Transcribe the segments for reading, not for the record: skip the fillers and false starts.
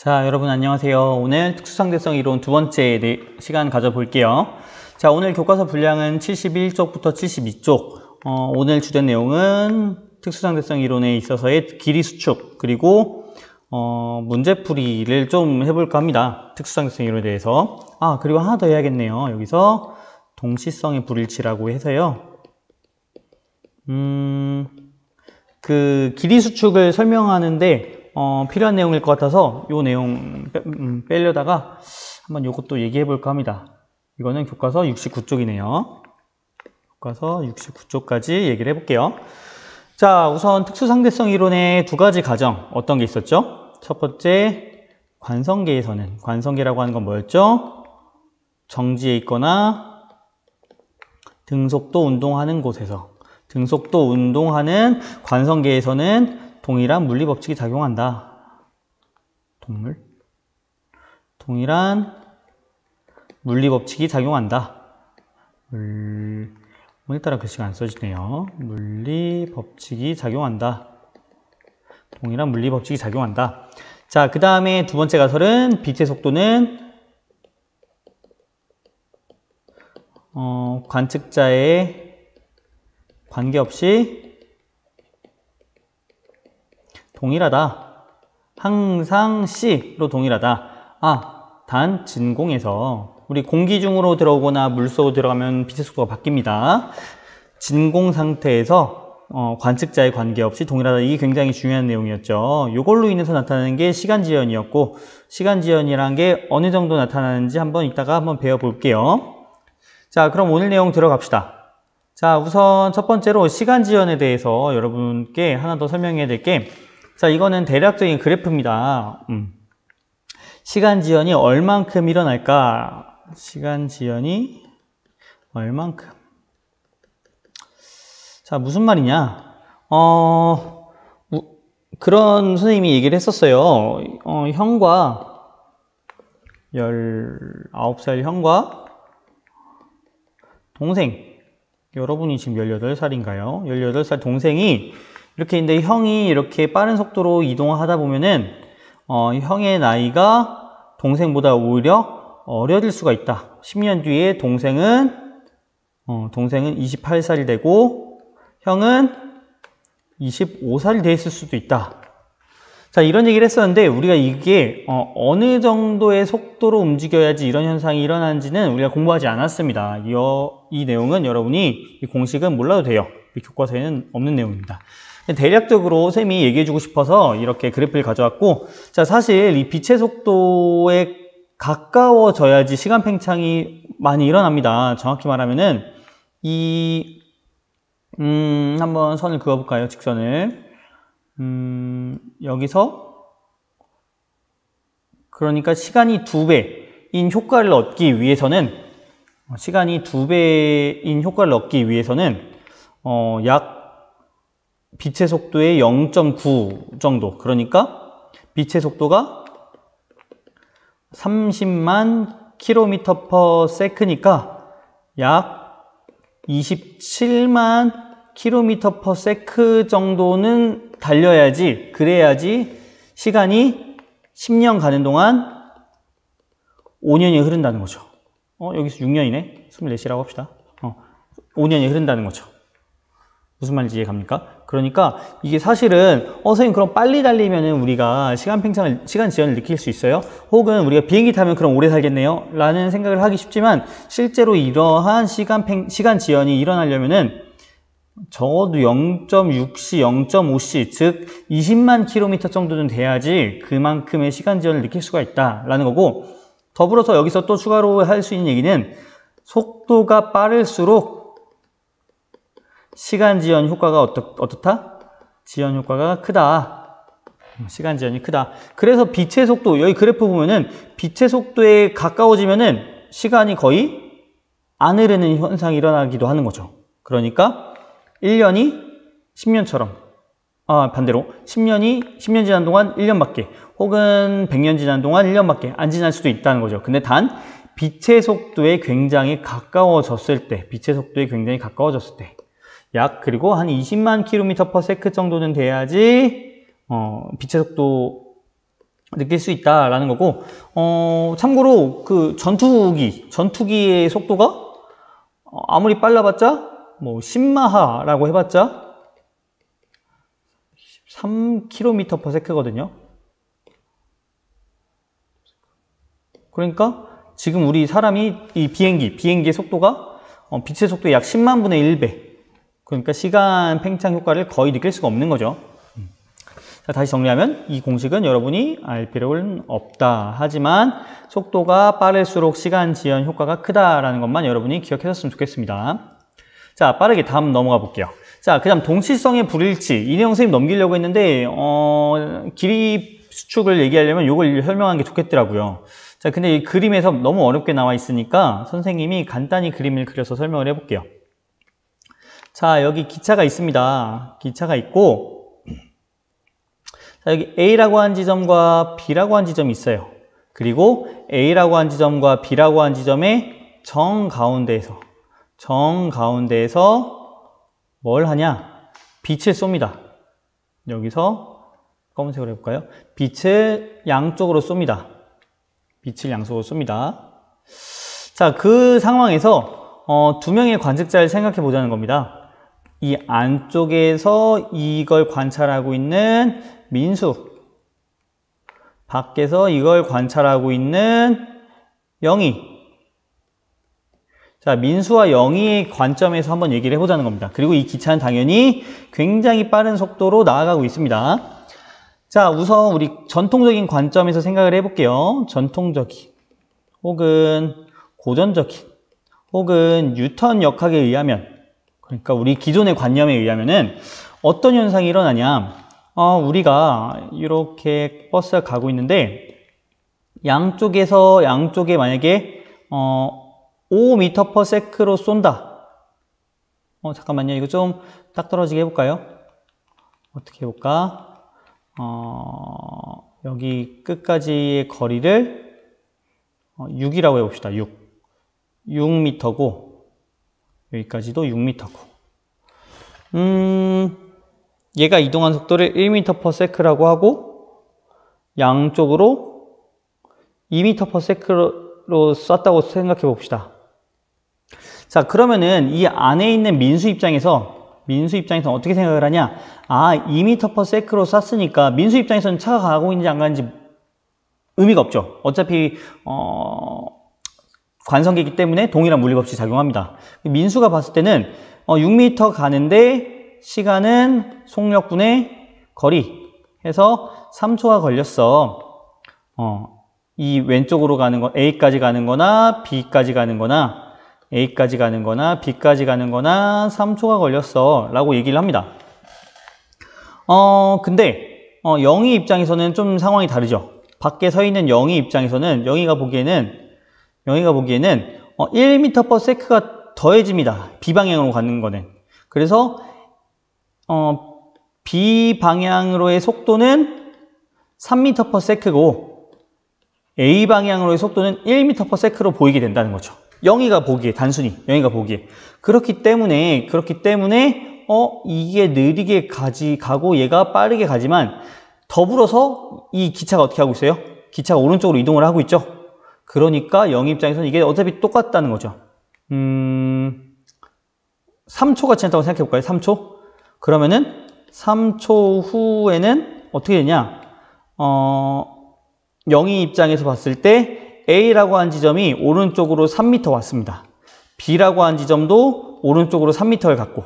자, 여러분 안녕하세요. 오늘 특수상대성 이론 두 번째 시간 가져볼게요. 자, 오늘 교과서 분량은 71쪽부터 72쪽. 오늘 주된 내용은 특수상대성 이론에 있어서의 길이 수축, 그리고 문제풀이를 좀 해볼까 합니다. 특수상대성 이론에 대해서. 그리고 하나 더 해야겠네요. 여기서 동시성의 불일치라고 해서요. 그 길이 수축을 설명하는데 필요한 내용일 것 같아서 이 내용 빼려다가 한번 이것도 얘기해 볼까 합니다. 이거는 교과서 69쪽이네요. 교과서 69쪽까지 얘기를 해볼게요. 자, 우선 특수상대성 이론의 두 가지 가정 어떤 게 있었죠? 첫 번째, 관성계에서는, 관성계라고 하는 건 뭐였죠? 정지에 있거나 등속도 운동하는 곳에서, 등속도 운동하는 관성계에서는 동일한 물리법칙이 작용한다. 동일한 물리법칙이 작용한다. 오늘따라 글씨가 안 써지네요. 물리법칙이 작용한다. 동일한 물리법칙이 작용한다. 자, 그 다음에 두 번째 가설은 빛의 속도는 관측자에 관계없이 동일하다. 항상 C로 동일하다. 단 진공에서, 우리 공기 중으로 들어오거나 물 속으로 들어가면 빛의 속도가 바뀝니다. 진공 상태에서 관측자에 관계없이 동일하다. 이게 굉장히 중요한 내용이었죠. 이걸로 인해서 나타나는 게 시간지연이었고, 시간지연이란 게 어느 정도 나타나는지 이따가 한번 배워볼게요. 자, 그럼 오늘 내용 들어갑시다. 자, 우선 첫 번째로 시간지연에 대해서 여러분께 하나 더 설명해야 될 게, 자, 이거는 대략적인 그래프입니다. 시간지연이 얼만큼 일어날까? 시간지연이 얼만큼? 자, 무슨 말이냐? 그런 선생님이 얘기를 했었어요. 형과 19살 형과 동생, 여러분이 지금 18살인가요? 18살 동생이 이렇게 있는데, 형이 이렇게 빠른 속도로 이동하다 보면은 형의 나이가 동생보다 오히려 어려질 수가 있다. 10년 뒤에 동생은 28살이 되고 형은 25살이 돼 있을 수도 있다. 자, 이런 얘기를 했었는데, 우리가 이게 어느 정도의 속도로 움직여야지 이런 현상이 일어나는지는 우리가 공부하지 않았습니다. 이 내용은 여러분이 이 공식은 몰라도 돼요. 이 교과서에는 없는 내용입니다. 대략적으로 쌤이 얘기해주고 싶어서 이렇게 그래프를 가져왔고, 자, 사실 이 빛의 속도에 가까워져야지 시간 팽창이 많이 일어납니다. 정확히 말하면은 한번 선을 그어볼까요? 직선을. 여기서 그러니까 시간이 2배인 효과를 얻기 위해서는, 약 빛의 속도의 0.9 정도, 그러니까 빛의 속도가 30만 km/s니까 약 27만 km/s 정도는 달려야지, 그래야지 시간이 10년 가는 동안 5년이 흐른다는 거죠. 여기서 6년이네. 24시라고 합시다. 5년이 흐른다는 거죠. 무슨 말인지 이해 갑니까? 그러니까 이게 사실은 선생님 그럼 빨리 달리면은 우리가 시간 지연을 느낄 수 있어요? 혹은 우리가 비행기 타면 그럼 오래 살겠네요? 라는 생각을 하기 쉽지만, 실제로 이러한 시간 지연이 일어나려면은 적어도 0.6시, 0.5시, 즉 20만 km 정도는 돼야지 그만큼의 시간 지연을 느낄 수가 있다라는 거고, 더불어서 여기서 또 추가로 할 수 있는 얘기는, 속도가 빠를수록 시간 지연 효과가 어떻다? 지연 효과가 크다. 시간 지연이 크다. 그래서 빛의 속도, 여기 그래프 보면은 빛의 속도에 가까워지면은 시간이 거의 안 흐르는 현상이 일어나기도 하는 거죠. 그러니까 1년이 10년처럼, 반대로 10년 지난 동안 1년밖에, 혹은 100년 지난 동안 1년밖에 안 지날 수도 있다는 거죠. 근데 단 빛의 속도에 굉장히 가까워졌을 때, 그리고 한 20만 km/s 정도는 돼야지 빛의 속도 느낄 수 있다라는 거고, 참고로 그 전투기의 속도가 아무리 빨라봤자 뭐 10마하라고 해봤자 3km/s거든요. 그러니까 지금 우리 사람이 이 비행기의 속도가 빛의 속도의 약 10만 분의 1배. 그러니까 시간 팽창 효과를 거의 느낄 수가 없는 거죠. 자, 다시 정리하면 이 공식은 여러분이 알 필요는 없다. 하지만 속도가 빠를수록 시간 지연 효과가 크다라는 것만 여러분이 기억하셨으면 좋겠습니다. 자, 빠르게 다음 넘어가 볼게요. 자, 그 다음 동치성의 불일치. 이 내용 선생님 넘기려고 했는데 길이 수축을 얘기하려면 이걸 설명하는 게 좋겠더라고요. 자, 근데 이 그림에서 너무 어렵게 나와 있으니까 선생님이 간단히 그림을 그려서 설명을 해볼게요. 자, 여기 기차가 있습니다. 기차가 있고, 자, 여기 A라고 한 지점과 B라고 한 지점이 있어요. 그리고 A라고 한 지점과 B라고 한 지점의 정가운데에서 뭘 하냐? 빛을 쏩니다. 여기서 검은색으로 해볼까요? 빛을 양쪽으로 쏩니다. 자, 그 상황에서 두 명의 관측자를 생각해 보자는 겁니다. 이 안쪽에서 이걸 관찰하고 있는 민수, 밖에서 이걸 관찰하고 있는 영희. 자, 민수와 영희의 관점에서 한번 얘기를 해보자는 겁니다. 그리고 이 기차는 당연히 굉장히 빠른 속도로 나아가고 있습니다. 자, 우선 우리 전통적인 관점에서 생각을 해볼게요. 전통적인 혹은 고전적인 혹은 뉴턴 역학에 의하면, 그러니까 우리 기존의 관념에 의하면은 어떤 현상이 일어나냐, 우리가 이렇게 버스가 가고 있는데 양쪽에 만약에 5m/s로 쏜다. 잠깐만요. 이거 좀 딱 떨어지게 해볼까요? 어떻게 해볼까? 여기 끝까지의 거리를 6이라고 해봅시다. 6m고 여기까지도 6m고 얘가 이동한 속도를 1m/s라고 하고 양쪽으로 2m/s로 쐈다고 생각해 봅시다. 자, 그러면은 이 안에 있는 민수 입장에서 어떻게 생각을 하냐? 2m/s로 쐈으니까 민수 입장에서는 차가 가고 있는지 안 가는지 의미가 없죠. 어차피 관성기이기 때문에 동일한 물리법칙이 작용합니다. 민수가 봤을 때는 6m 가는데 시간은 속력분의 거리 해서 3초가 걸렸어. 이 왼쪽으로 가는 거 A까지 가는 거나 B까지 가는 거나 A까지 가는 거나 B까지 가는 거나 3초가 걸렸어 라고 얘기를 합니다. 근데 영희 입장에서는 좀 상황이 다르죠. 밖에 서 있는 영희 입장에서는 영희가 보기에는 1m/s가 더해집니다. B방향으로 가는 거는. 그래서 B방향으로의 속도는 3m/s고 A방향으로의 속도는 1m/s로 보이게 된다는 거죠. 단순히 영희가 보기에. 그렇기 때문에 이게 느리게 가고 얘가 빠르게 가지만 더불어서 이 기차가 어떻게 하고 있어요? 기차가 오른쪽으로 이동을 하고 있죠. 그러니까 영희 입장에서는 이게 어차피 똑같다는 거죠. 3초가 지났다고 생각해 볼까요? 3초? 그러면은 3초 후에는 어떻게 되냐? 영희 입장에서 봤을 때 A라고 한 지점이 오른쪽으로 3m 왔습니다. B라고 한 지점도 오른쪽으로 3m를 갔고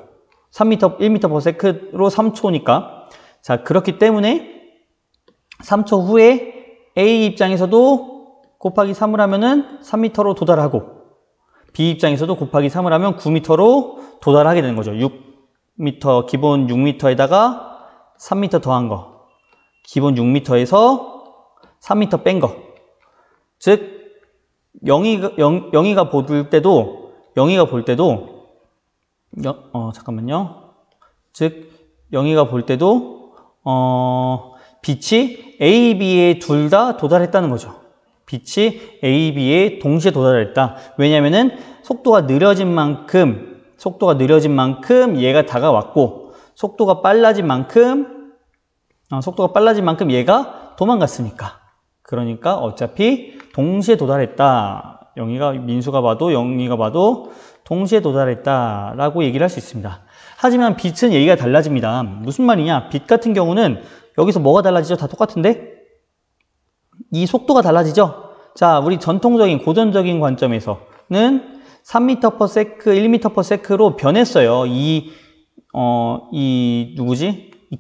1m/s로 3초니까 자, 그렇기 때문에 3초 후에 A 입장에서도 곱하기 3을 하면은 3m로 도달하고 B 입장에서도 곱하기 3을 하면 9m로 도달하게 되는 거죠. 6m, 기본 6m에다가 3m 더한 거. 기본 6m에서 3m 뺀 거. 즉, 영희가 볼 때도, 즉, 영희가 볼 때도, 빛이 A, B에 둘 다 도달했다는 거죠. 빛이 A, B에 동시에 도달했다. 왜냐면은 속도가 느려진 만큼 얘가 다가왔고, 속도가 빨라진 만큼 얘가 도망갔으니까. 그러니까 어차피 동시에 도달했다. 민수가 봐도 영희가 봐도 동시에 도달했다 라고 얘기를 할 수 있습니다. 하지만 빛은 얘기가 달라집니다. 무슨 말이냐? 빛 같은 경우는 여기서 뭐가 달라지죠? 다 똑같은데? 이 속도가 달라지죠? 자, 우리 전통적인 고전적인 관점에서는 3m/s, 1m/s로 변했어요. 이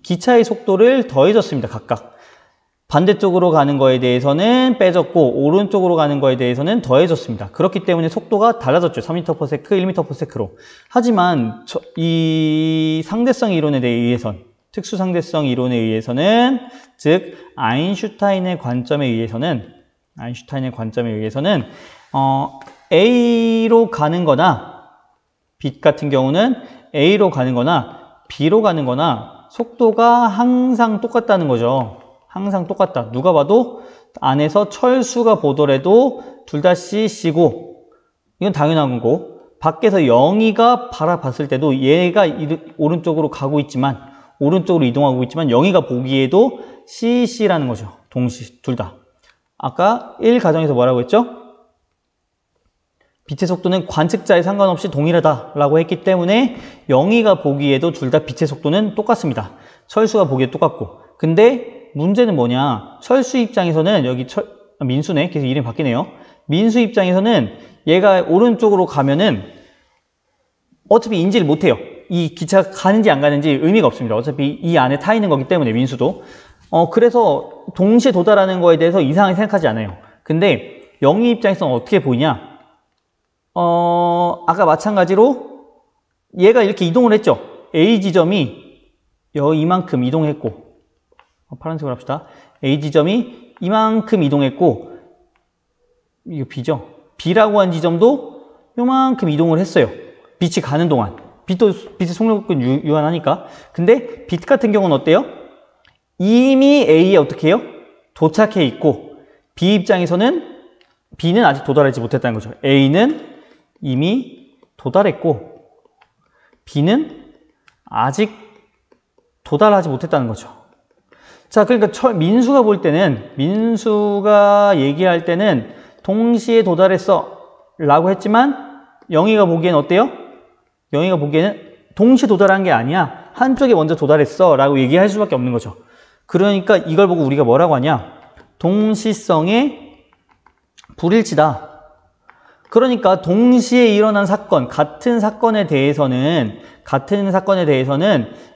기차의 속도를 더해줬습니다. 각각. 반대쪽으로 가는 거에 대해서는 빼졌고 오른쪽으로 가는 거에 대해서는 더해졌습니다. 그렇기 때문에 속도가 달라졌죠. 3m/s, 1m/s로. 하지만 이 상대성 이론에 의해선, 특수 상대성 이론에 의해서는, 즉 아인슈타인의 관점에 의해서는 A로 가는 거나, 빛 같은 경우는 A로 가는 거나 B로 가는 거나 속도가 항상 똑같다는 거죠. 항상 똑같다. 누가 봐도 안에서 철수가 보더라도 둘 다 CC고, 이건 당연한 거고, 밖에서 영희가 바라봤을 때도 얘가 오른쪽으로 가고 있지만, 오른쪽으로 이동하고 있지만 영희가 보기에도 CC라는 거죠. 동시, 둘 다. 아까 1가정에서 뭐라고 했죠? 빛의 속도는 관측자에 상관없이 동일하다라고 했기 때문에 영희가 보기에도 둘 다 빛의 속도는 똑같습니다. 철수가 보기에 똑같고. 근데 문제는 뭐냐? 철수 입장에서는 민수네. 계속 이름이 바뀌네요. 민수 입장에서는 얘가 오른쪽으로 가면은 어차피 인지를 못해요. 이 기차가 가는지 안 가는지 의미가 없습니다. 어차피 이 안에 타 있는 거기 때문에 민수도. 그래서 동시에 도달하는 거에 대해서 이상하게 생각하지 않아요. 근데 영희 입장에서는 어떻게 보이냐? 아까 마찬가지로 얘가 이렇게 이동을 했죠. A 지점이 이만큼 이동했고, 파란색으로 합시다. A 지점이 이만큼 이동했고, 이거 B죠. B라고 한 지점도 요만큼 이동을 했어요. 빛이 가는 동안. 빛의 속력은 유한하니까. 근데 빛 같은 경우는 어때요? 이미 A에 어떻게 해요? 도착해 있고, B 입장에서는 B는 아직 도달하지 못했다는 거죠. A는 이미 도달했고, B는 아직 도달하지 못했다는 거죠. 자, 그러니까 민수가 볼 때는, 민수가 얘기할 때는 동시에 도달했어 라고 했지만 영희가 보기엔 어때요? 영희가 보기에는 동시에 도달한 게 아니야. 한쪽에 먼저 도달했어 라고 얘기할 수밖에 없는 거죠. 그러니까 이걸 보고 우리가 뭐라고 하냐? 동시성의 불일치다. 그러니까 동시에 일어난 사건, 같은 사건에 대해서는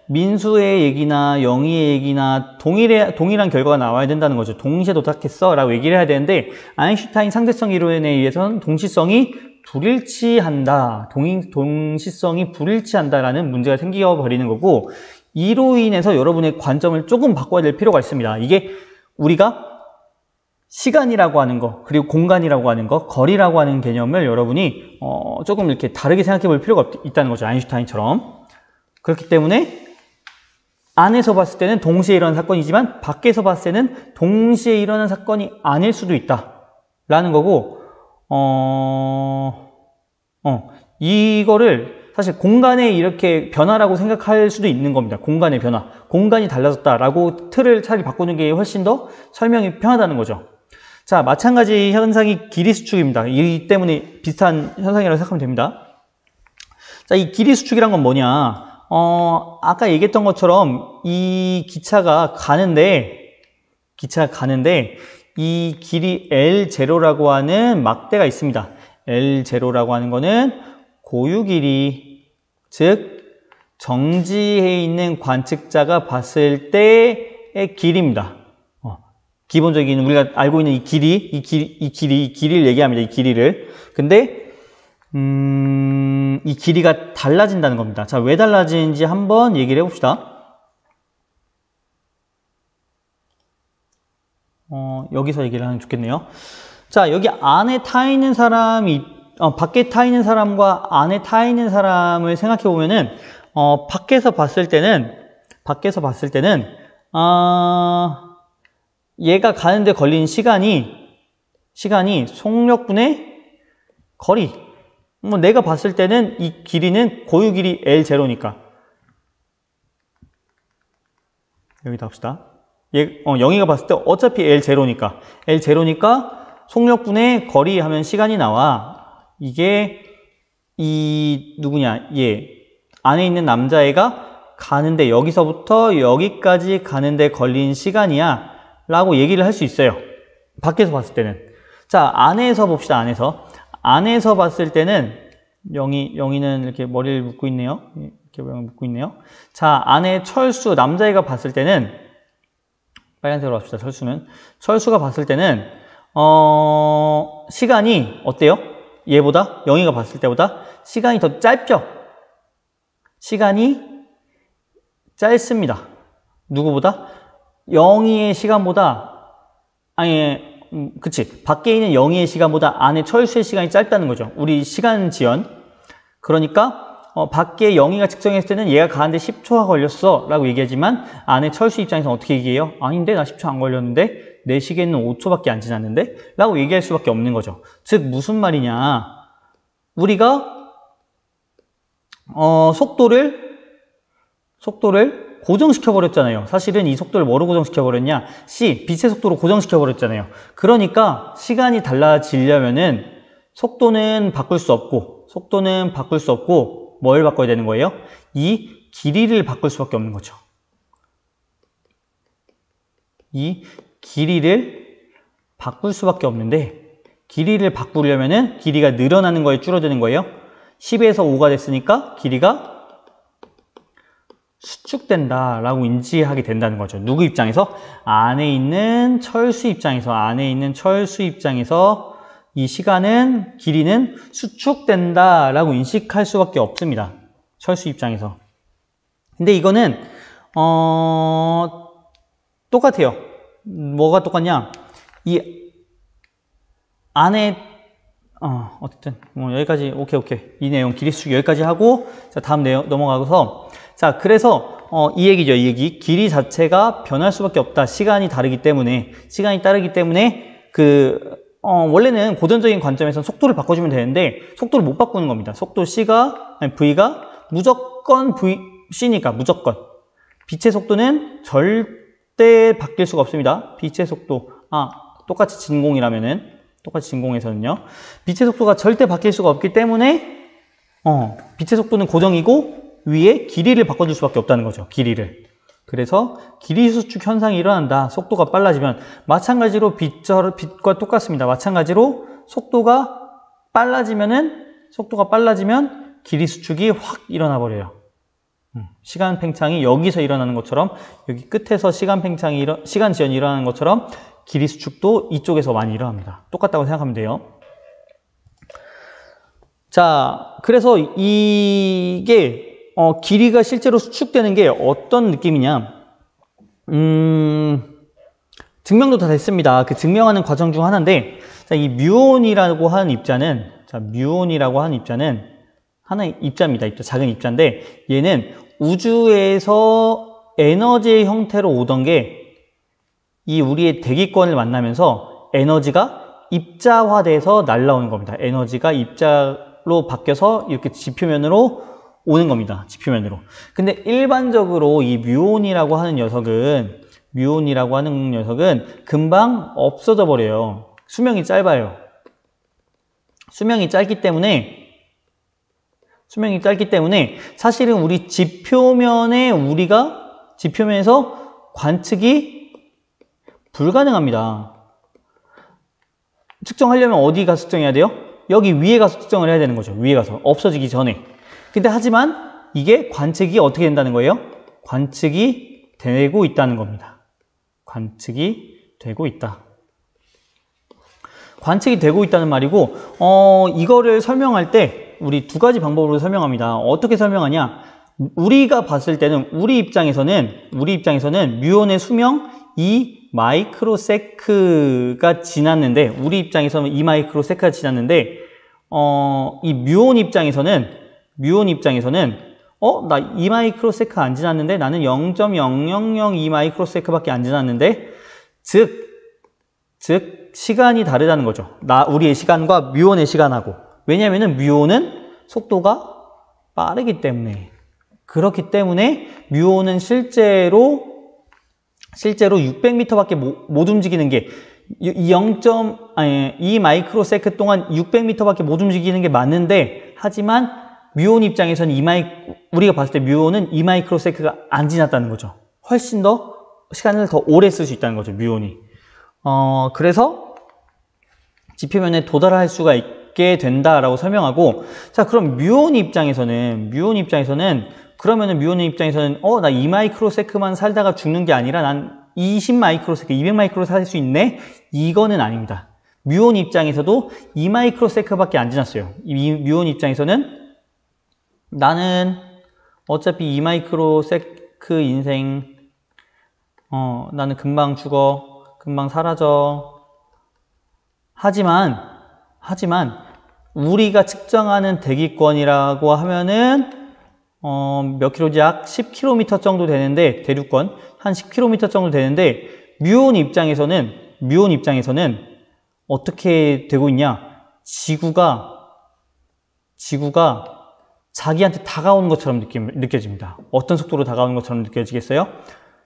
민수의 얘기나 영희의 얘기나 동일한 결과가 나와야 된다는 거죠. 동시에 도착했어 라고 얘기를 해야 되는데, 아인슈타인 상대성 이론에 의해서는 동시성이 불일치한다. 동시성이 불일치한다라는 문제가 생겨버리는 거고, 이로 인해서 여러분의 관점을 조금 바꿔야 될 필요가 있습니다. 이게 우리가 시간이라고 하는 거, 그리고 공간이라고 하는 거, 거리라고 하는 개념을 여러분이 조금 이렇게 다르게 생각해 볼 필요가 있다는 거죠. 아인슈타인처럼. 그렇기 때문에 안에서 봤을 때는 동시에 일어난 사건이지만 밖에서 봤을 때는 동시에 일어난 사건이 아닐 수도 있다 라는 거고, 이거를 사실 공간의 이렇게 변화라고 생각할 수도 있는 겁니다. 공간의 변화. 공간이 달라졌다라고 틀을 차라리 바꾸는 게 훨씬 더 설명이 편하다는 거죠. 자, 마찬가지 현상이 길이 수축입니다. 이 때문에 비슷한 현상이라고 생각하면 됩니다. 자, 이 길이 수축이란 건 뭐냐? 아까 얘기했던 것처럼 이 기차가 가는데 이 길이 L0라고 하는 막대가 있습니다. L0라고 하는 거는 고유 길이, 즉 정지해 있는 관측자가 봤을 때의 길이입니다. 기본적인 우리가 알고 있는 이 길이를 얘기합니다. 이 길이를. 근데 이 길이가 달라진다는 겁니다. 자, 왜 달라지는지 한번 얘기를 해봅시다. 여기서 얘기를 하면 좋겠네요. 자, 여기 안에 타 있는 사람이 밖에 타 있는 사람과 안에 타 있는 사람을 생각해 보면은 밖에서 봤을 때는 얘가 가는데 걸린 시간이 속력분의 거리. 내가 봤을 때는 이 길이는 고유 길이 L0니까 여기다 합시다. 영희가 봤을 때 어차피 L0니까 속력분의 거리 하면 시간이 나와. 이게 누구냐, 안에 있는 남자애가 가는데 여기서부터 여기까지 가는데 걸린 시간이야 라고 얘기를 할 수 있어요. 밖에서 봤을 때는. 자, 안에서 봅시다. 안에서 봤을 때는 영희는 이렇게 머리를 묶고 있네요. 이렇게 묶고 있네요. 자, 안에 철수, 남자애가 봤을 때는, 빨간색으로 합시다. 철수가 봤을 때는 시간이 어때요? 얘보다, 영희가 봤을 때보다 시간이 더 짧죠? 시간이 짧습니다. 누구보다? 영희의 시간보다, 그치. 밖에 있는 영희의 시간보다 안에 철수의 시간이 짧다는 거죠. 우리 시간 지연. 그러니까 밖에 영희가 측정했을 때는 얘가 가는데 10초가 걸렸어 라고 얘기하지만 안에 철수 입장에서는 어떻게 얘기해요? 아닌데 나 10초 안 걸렸는데 내 시계는 5초밖에 안 지났는데? 라고 얘기할 수밖에 없는 거죠. 즉 무슨 말이냐, 우리가 속도를 고정시켜 버렸잖아요. 사실은 이 속도를 뭐로 고정시켜 버렸냐, 빛의 속도로 고정시켜 버렸잖아요. 그러니까 시간이 달라지려면은 속도는 바꿀 수 없고 뭘 바꿔야 되는 거예요? 이 길이를 바꿀 수밖에 없는 거죠. 이 길이를 바꿀 수밖에 없는데, 길이를 바꾸려면은 길이가 늘어나는 거에 줄어드는 거예요. 10에서 5가 됐으니까 길이가 수축된다 라고 인지하게 된다는 거죠. 누구 입장에서? 안에 있는 철수 입장에서 이 길이는 수축된다 라고 인식할 수밖에 없습니다. 철수 입장에서. 근데 이거는 똑같아요. 뭐가 똑같냐, 이 안에 어쨌든 여기까지 오케이. 이 내용 길이 수축 여기까지 하고, 자, 다음 내용 넘어가서, 자, 그래서 이 얘기. 길이 자체가 변할 수밖에 없다. 시간이 다르기 때문에 원래는 고전적인 관점에서는 속도를 바꿔주면 되는데 속도를 못 바꾸는 겁니다. 속도 V가 무조건 C니까 무조건. 빛의 속도는 절대 바뀔 수가 없습니다. 빛의 속도, 똑같이 진공에서는요. 빛의 속도가 절대 바뀔 수가 없기 때문에 빛의 속도는 고정이고 위에 길이를 바꿔줄 수밖에 없다는 거죠. 길이를. 그래서 길이 수축 현상이 일어난다. 속도가 빨라지면. 마찬가지로 빛과 똑같습니다. 마찬가지로 속도가 빨라지면 길이 수축이 확 일어나 버려요. 시간 팽창이 여기서 일어나는 것처럼, 여기 끝에서 시간 지연이 일어나는 것처럼 길이 수축도 이쪽에서 많이 일어납니다. 똑같다고 생각하면 돼요. 자, 그래서 이게 길이가 실제로 수축되는 게 어떤 느낌이냐, 증명도 다 됐습니다. 그 증명하는 과정 중 하나인데, 자, 이 뮤온이라고 하는 입자는 하나의 입자입니다. 작은 입자인데, 얘는 우주에서 에너지의 형태로 오던 게 이 우리의 대기권을 만나면서 에너지가 입자화돼서 날라오는 겁니다. 에너지가 입자로 바뀌어서 이렇게 지표면으로 오는 겁니다. 지표면으로. 근데 일반적으로 이 뮤온이라고 하는 녀석은 금방 없어져 버려요. 수명이 짧아요. 수명이 짧기 때문에 사실은 우리 지표면에서 관측이 불가능합니다. 측정하려면 어디 가서 측정해야 돼요? 여기 위에 가서 측정을 해야 되는 거죠. 위에 가서. 없어지기 전에. 근데 하지만 이게 관측이 어떻게 된다는 거예요? 관측이 되고 있다는 겁니다. 관측이 되고 있다. 관측이 되고 있다는 말이고, 이거를 설명할 때 우리 두 가지 방법으로 설명합니다. 어떻게 설명하냐? 우리가 봤을 때는 우리 입장에서는 뮤온의 수명 2 마이크로세크가 지났는데, 우리 입장에서는 2 마이크로세크가 지났는데, 이 뮤온 입장에서는 나 2 마이크로세크 안 지났는데, 나는 0.0002 마이크로세크밖에 안 지났는데, 즉 시간이 다르다는 거죠. 우리의 시간과 뮤온의 시간하고. 왜냐하면 뮤온은 속도가 빠르기 때문에. 그렇기 때문에 뮤온은 실제로 실제로 600m밖에 못 움직이는 게 2 마이크로세컨드 동안 600m밖에 못 움직이는 게 맞는데, 하지만 뮤온 입장에서는 우리가 봤을 때 뮤온은 2 마이크로세컨드가 안 지났다는 거죠. 훨씬 더 시간을 더 오래 쓸 수 있다는 거죠, 뮤온이. 그래서 지표면에 도달할 수가 있게 된다라고 설명하고, 자, 그럼 뮤온 입장에서는 나 2 마이크로세컨드만 살다가 죽는 게 아니라 난 20 마이크로세컨드, 200 마이크로 살 수 있네? 이거는 아닙니다. 뮤온 입장에서도 2 마이크로세컨드밖에 안 지났어요. 뮤온 입장에서는 나는 어차피 2 마이크로세컨드 인생, 나는 금방 죽어, 금방 사라져. 하지만 우리가 측정하는 대기권이라고 하면은 몇 킬로지? 약 10km 정도 되는데, 대륙권 한 10km 정도 되는데, 뮤온 입장에서는 어떻게 되고 있냐? 지구가 자기한테 다가오는 것처럼 느껴집니다. 어떤 속도로 다가오는 것처럼 느껴지겠어요?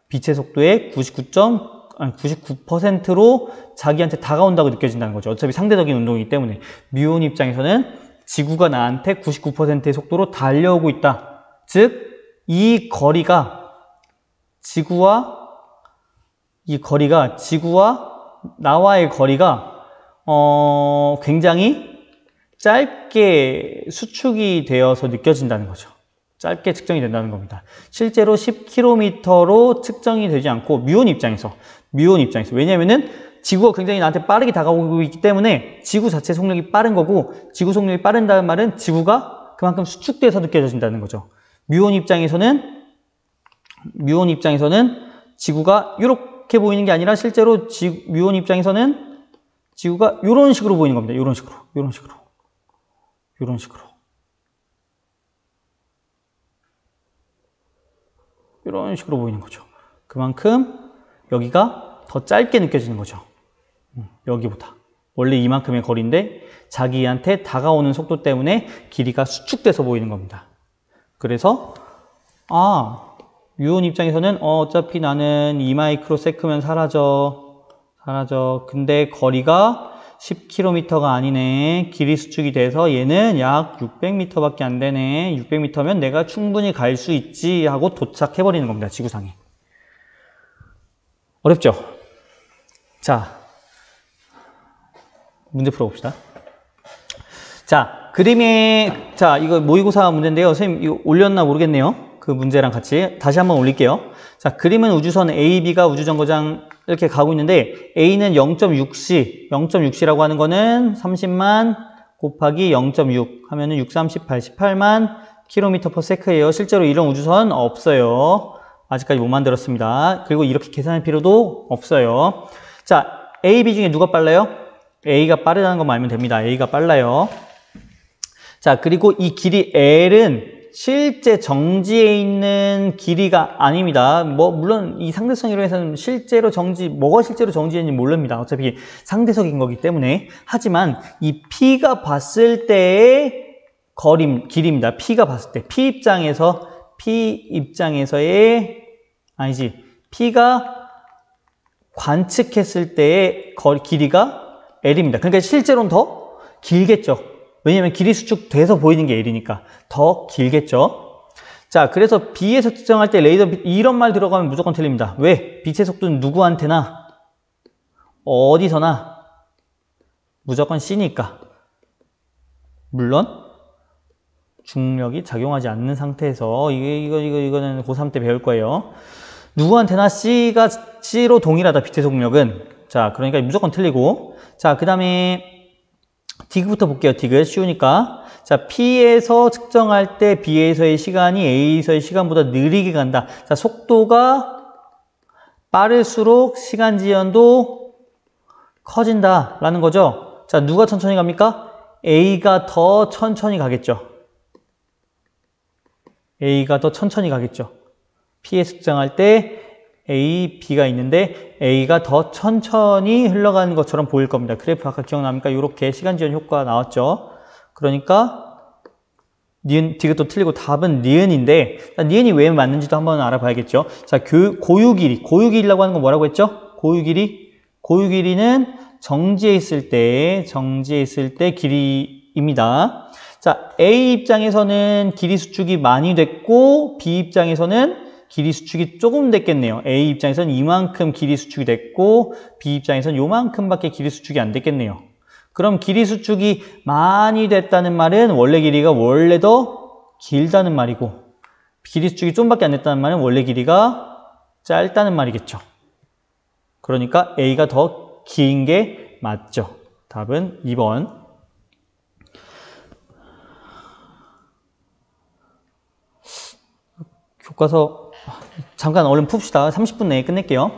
빛의 속도의 99%로 자기한테 다가온다고 느껴진다는 거죠. 어차피 상대적인 운동이기 때문에. 뮤온 입장에서는 지구가 나한테 99%의 속도로 달려오고 있다. 즉, 이 거리가 지구와 나와의 거리가 굉장히 짧게 수축이 되어서 느껴진다는 거죠. 짧게 측정이 된다는 겁니다. 실제로 10km로 측정이 되지 않고, 뮤온 입장에서. 왜냐면은 지구가 굉장히 나한테 빠르게 다가오고 있기 때문에 지구 자체 속력이 빠른 거고, 지구 속력이 빠른다는 말은 지구가 그만큼 수축돼서 느껴진다는 거죠. 뮤온 입장에서는 지구가 이렇게 보이는 게 아니라, 실제로 뮤온 입장에서는 지구가 이런 식으로 보이는 겁니다. 이런 식으로 보이는 거죠. 그만큼 여기가 더 짧게 느껴지는 거죠. 여기보다. 원래 이만큼의 거리인데 자기한테 다가오는 속도 때문에 길이가 수축돼서 보이는 겁니다. 그래서 뮤온 입장에서는 어차피 나는 2 마이크로세컨드면 사라져. 근데 거리가 10km가 아니네. 길이 수축이 돼서 얘는 약 600m밖에 안 되네. 600m면 내가 충분히 갈 수 있지 하고 도착해버리는 겁니다. 지구상에. 어렵죠? 자, 문제 풀어봅시다. 자, 이거 모의고사 문제인데요. 선생님, 이거 올렸나 모르겠네요. 그 문제랑 같이. 다시 한번 올릴게요. 자, 그림은 우주선 A, B가 우주정거장 이렇게 가고 있는데, A는 0.6C라고 하는 거는 30만 곱하기 0.6 하면은 6, 30, 88만 km/s예요. 실제로 이런 우주선 없어요. 아직까지 못 만들었습니다. 그리고 이렇게 계산할 필요도 없어요. 자, A, B 중에 누가 빨라요? A가 빠르다는 것만 알면 됩니다. A가 빨라요. 자, 그리고 이 길이 L은 실제 정지에 있는 길이가 아닙니다. 물론 이 상대성 이론에서는 뭐가 실제로 정지인지 모릅니다. 어차피 상대성인 거기 때문에. 하지만 이 P가 봤을 때의 길이입니다. P가 봤을 때. P가 관측했을 때의 길이가 L입니다. 그러니까 실제로는 더 길겠죠. 왜냐면 길이 수축돼서 보이는 게 L이니까 더 길겠죠. 자, 그래서 B에서 측정할 때 레이더 빛, 이런 말 들어가면 무조건 틀립니다. 왜? 빛의 속도는 누구한테나 어디서나 무조건 C니까. 물론 중력이 작용하지 않는 상태에서 이거는 고3 때 배울 거예요. 누구한테나 C로 동일하다. 빛의 속력은. 자, 그러니까 무조건 틀리고. 자, 그 다음에 디그부터 볼게요. 디그 쉬우니까. 자, P에서 측정할 때 B에서의 시간이 A에서의 시간보다 느리게 간다. 자, 속도가 빠를수록 시간 지연도 커진다라는 거죠. 자, 누가 천천히 갑니까? A가 더 천천히 가겠죠. P에서 측정할 때 A, B가 있는데 A가 더 천천히 흘러가는 것처럼 보일 겁니다. 그래프 아까 기억납니까? 이렇게 시간 지연 효과가 나왔죠. 그러니까 니은, 디귿도 틀리고 답은 니은인데, 니은이 왜 맞는지도 한번 알아봐야겠죠. 자, 고유 길이. 고유 길이라고 하는 건 뭐라고 했죠? 고유 길이. 고유 길이는 정지해 있을 때 길이입니다. 자, A 입장에서는 길이 수축이 많이 됐고, B 입장에서는 길이 수축이 조금 됐겠네요. A 입장에서는 이만큼 길이 수축이 됐고, B 입장에서는 요만큼밖에 길이 수축이 안 됐겠네요. 그럼 길이 수축이 많이 됐다는 말은 원래 길이가 원래 더 길다는 말이고, 길이 수축이 좀밖에 안 됐다는 말은 원래 길이가 짧다는 말이겠죠. 그러니까 A가 더 긴 게 맞죠. 답은 2번. 교과서 잠깐 얼른 풉시다. 30분 내에 끝낼게요.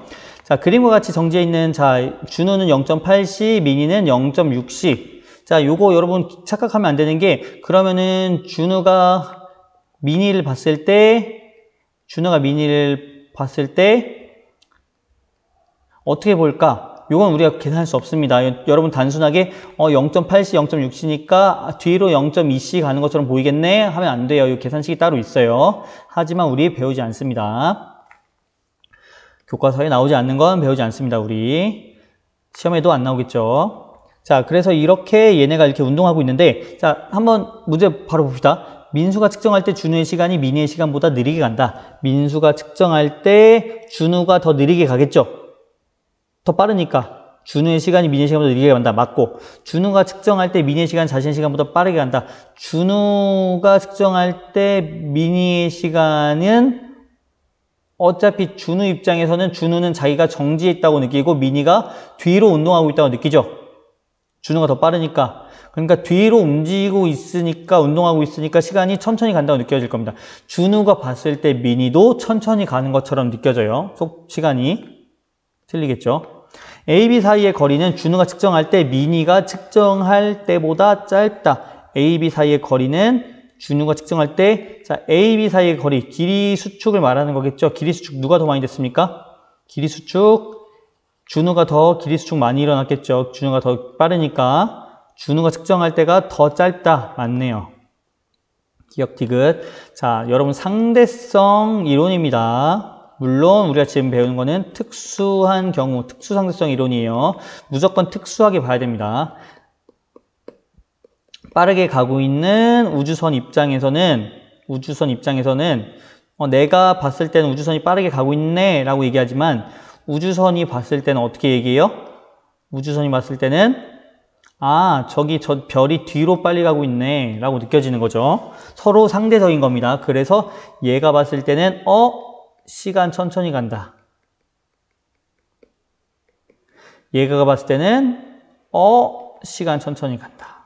자, 그림과 같이 정지해 있는, 자, 준우는 0.8C, 미니는 0.6C. 자, 요거 여러분 착각하면 안 되는 게, 그러면은 준우가 미니를 봤을 때 어떻게 볼까? 요건 우리가 계산할 수 없습니다. 여러분 단순하게 0.8C, 0.6C니까 뒤로 0.2C 가는 것처럼 보이겠네? 하면 안 돼요. 이 계산식이 따로 있어요. 하지만 우리 배우지 않습니다. 교과서에 나오지 않는 건 배우지 않습니다. 우리 시험에도 안 나오겠죠. 자, 그래서 이렇게 얘네가 이렇게 운동하고 있는데, 자, 한번 문제 바로 봅시다. 민수가 측정할 때 준우의 시간이 미니의 시간보다 느리게 간다. 민수가 측정할 때 준우가 더 느리게 가겠죠. 더 빠르니까 준우의 시간이 미니의 시간보다 느리게 간다. 맞고, 준우가 측정할 때 미니의 시간 자신의 시간보다 빠르게 간다. 준우가 측정할 때 미니의 시간은 어차피 준우 입장에서는 준우는 자기가 정지해 있다고 느끼고 미니가 뒤로 운동하고 있다고 느끼죠. 준우가 더 빠르니까. 그러니까 뒤로 움직이고 있으니까, 운동하고 있으니까 시간이 천천히 간다고 느껴질 겁니다. 준우가 봤을 때 미니도 천천히 가는 것처럼 느껴져요. 시간이 틀리겠죠. A, B 사이의 거리는 준우가 측정할 때 미니가 측정할 때보다 짧다. A, B 사이의 거리는 준우가 측정할 때, 자, A, B 사이의 거리, 길이 수축을 말하는 거겠죠. 길이 수축 누가 더 많이 됐습니까? 길이 수축, 준우가 더 길이 수축 많이 일어났겠죠. 준우가 더 빠르니까 준우가 측정할 때가 더 짧다. 맞네요. 기억 디귿. 자, 여러분 상대성 이론입니다. 물론 우리가 지금 배우는 거는 특수한 경우, 특수상대성 이론이에요. 무조건 특수하게 봐야 됩니다. 빠르게 가고 있는 우주선 입장에서는 내가 봤을 때는 우주선이 빠르게 가고 있네 라고 얘기하지만, 우주선이 봤을 때는 어떻게 얘기해요? 우주선이 봤을 때는 저기 저 별이 뒤로 빨리 가고 있네 라고 느껴지는 거죠. 서로 상대적인 겁니다. 그래서 얘가 봤을 때는 시간 천천히 간다. 얘가 봤을 때는 시간 천천히 간다.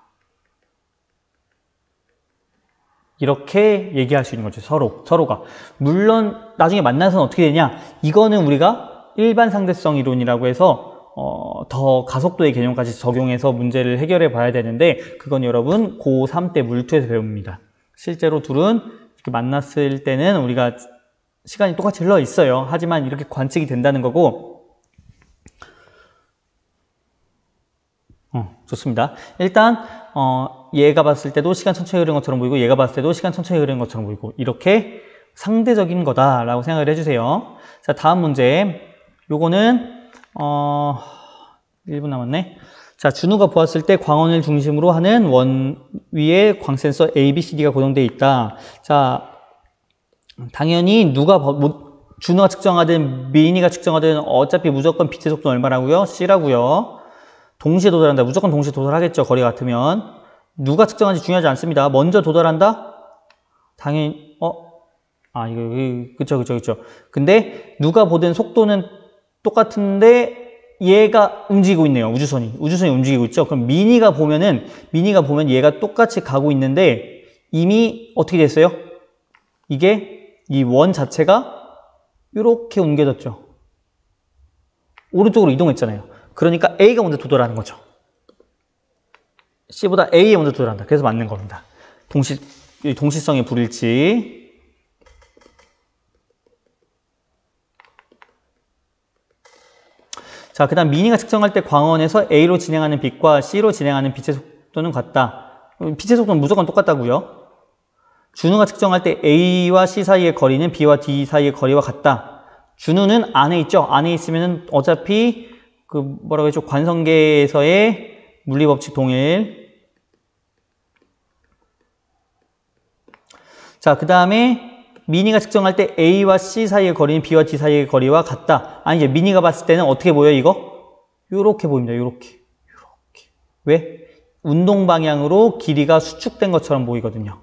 이렇게 얘기할 수 있는 거죠. 서로가. 물론 나중에 만나서는 어떻게 되냐? 이거는 우리가 일반 상대성 이론이라고 해서 더 가속도의 개념까지 적용해서 문제를 해결해 봐야 되는데, 그건 여러분 고3 때 물투에서 배웁니다. 실제로 둘은 이렇게 만났을 때는 우리가 시간이 똑같이 흘러 있어요. 하지만 이렇게 관측이 된다는 거고. 좋습니다. 일단 얘가 봤을 때도 시간 천천히 흐르는 것처럼 보이고, 얘가 봤을 때도 시간 천천히 흐르는 것처럼 보이고, 이렇게 상대적인 거다라고 생각을 해주세요. 자, 다음 문제. 요거는 1분 남았네. 자, 준우가 보았을 때 광원을 중심으로 하는 원 위에 광센서 A, B, C, D가 고정되어 있다. 자, 당연히 준우가 측정하든 미니가 측정하든 어차피 무조건 빛의 속도는 얼마라고요? C라고요. 동시에 도달한다. 무조건 동시에 도달하겠죠. 거리가 같으면. 누가 측정하는지 중요하지 않습니다. 먼저 도달한다? 당연히 그쵸. 근데 누가 보든 속도는 똑같은데 얘가 움직이고 있네요. 우주선이 움직이고 있죠. 그럼 미니가 보면 얘가 똑같이 가고 있는데 이미 어떻게 됐어요? 이게 이 원 자체가 이렇게 옮겨졌죠. 오른쪽으로 이동했잖아요. 그러니까 A가 먼저 도달하는 거죠. C보다 A에 먼저 도달한다. 그래서 맞는 겁니다. 동시성의 불일치. 자, 그 다음 미니가 측정할 때 광원에서 A로 진행하는 빛과 C로 진행하는 빛의 속도는 같다. 빛의 속도는 무조건 똑같다고요. 준우가 측정할 때 A와 C 사이의 거리는 B와 D 사이의 거리와 같다. 준우는 안에 있죠. 안에 있으면 어차피 그 뭐라고 했죠? 관성계에서의 물리법칙 동일. 자, 그 다음에 미니가 측정할 때 A와 C 사이의 거리는 B와 D 사이의 거리와 같다. 아니, 이제 미니가 봤을 때는 어떻게 보여, 이거? 요렇게 보입니다, 요렇게. 왜? 운동 방향으로 길이가 수축된 것처럼 보이거든요.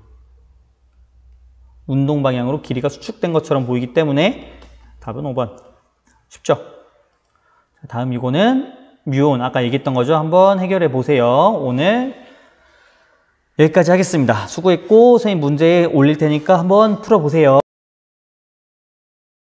운동 방향으로 길이가 수축된 것처럼 보이기 때문에 답은 5번. 쉽죠? 다음 이거는 뮤온. 아까 얘기했던 거죠? 한번 해결해 보세요. 오늘 여기까지 하겠습니다. 수고했고, 선생님 문제 올릴 테니까 한번 풀어보세요.